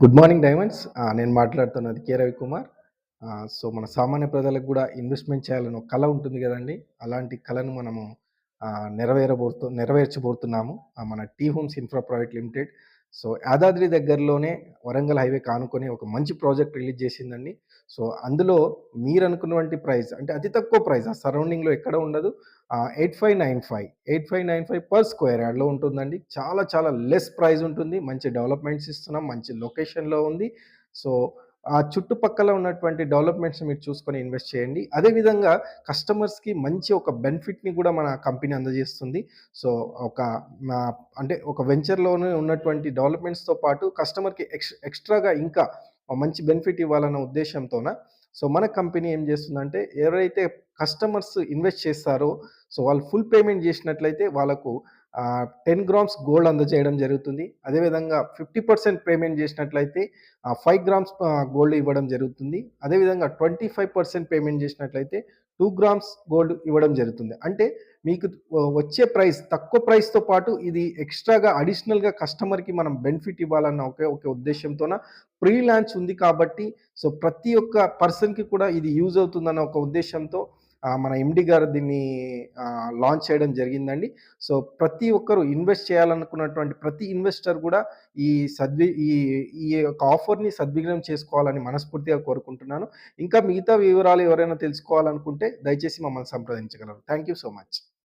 Good morning diamonds. నేను మాట్లాడుతున్నది కే. రవికుమార్. మన సామాన్య ప్రజలకు గూడా ఇన్వెస్ట్‌మెంట్ చేయాలని ఒక కల ఉంటుంది గదండీ! అలాంటి కలను మనము నెరవేర్చబోతున్నాము. మన T Homes Infra Private Limited. Yadadri దగ్గరలోనే వరంగల్ హైవేకి ఆనుకొని ఒక మంచి ప్రాజెక్ట్ రిలీజ్ జేసిందండి. అందులో మీరనుకున్నటువంటి ప్రైస్ అంటే అతి తక్కువ ప్రైస్ ఆ సరౌండింగ్‌లో ఎక్కడ ఉండదు. 8595 పర్ స్క్వేర్ యార్డ్‌లో ఉంటుందండి. చాలా చాలా లెస్ ప్రైస్ ఉంటుంది. మంచి డెవలప్‌మెంట్స్ ఇస్తున్నాం. మంచి లొకేషన్‌లో ఉంది. సో, ఆ చుట్టుపక్కల ఉన్నటువంటి డెవలప్‌మెంట్స్ మీరు చూసుకొని ఇన్వెస్ట్ చేయండి. అదే విధంగా కస్టమర్స్‌కి మంచి ఒక బెనిఫిట్‌ని గూడా మన కంపెనీ అందజేస్తుంది. సో, ఒక మా అంటే ఒక వెంచర్‌లోనే ఉన్నటువంటి డెవలప్‌మెంట్స్‌తో పాటు కస్టమర్‌కి ఎక్స్‌ట్రాగా ఇంకా మంచి బెనిఫిట్ ఇవ్వాలన్న ఉద్దేశ్యంతోన మన కంపెనీ ఏం చేస్తుందంటే ఎవరైతే కస్టమర్స్ ఇన్వెస్ట్ చేస్తారో వాళ్ళు ఫుల్ పేమెంట్ చేసినట్లయితే వాళ్ళకు 10 గ్రామ్స్ గోల్డ్ అందజేయడం జరుగుతుంది. అదేవిధంగా 50% పేమెంట్ చేసినట్లయితే 5 గ్రామ్స్ గోల్డ్ ఇవ్వడం జరుగుతుంది. అదేవిధంగా 25% పేమెంట్ చేసినట్లయితే 2 గ్రామ్స్ గోల్డ్ ఇవ్వడం జరుగుతుంది. అంటే మీకు వచ్చే ప్రైస్ తక్కువ ప్రైస్‌తో పాటు ఇది ఎక్స్‌ట్రాగా అడిషనల్‌గా కస్టమర్‌కి మనం బెనిఫిట్ ఇవ్వాలన్న ఒకే ఒక ఉద్దేశ్యంతోన ప్రీ లాంచ్ ఉంది కాబట్టి ప్రతి ఒక్క పర్సన్‌కి కూడా ఇది యూజ్ అవుతుందన్న ఒక ఉద్దేశ్యంతో మన ఎండీ గారు దీన్ని లాంచ్ చేయడం జరిగిందండి. ప్రతి ఒక్కరు ఇన్వెస్ట్ చేయాలనుకున్నటువంటి ప్రతి ఇన్వెస్టర్ గూడా ఈ సద్వి ఈ ఈ యొక్క ఆఫర్‌ని సద్వినియోగం చేసుకోవాలని మనస్ఫూర్తిగా కోరుకుంటున్నాను. ఇంకా మిగతా వివరాలు ఎవరైనా తెలుసుకోవాలనుకుంటే దయచేసి మమ్మల్ని సంప్రదించగలరు. Thank you so much.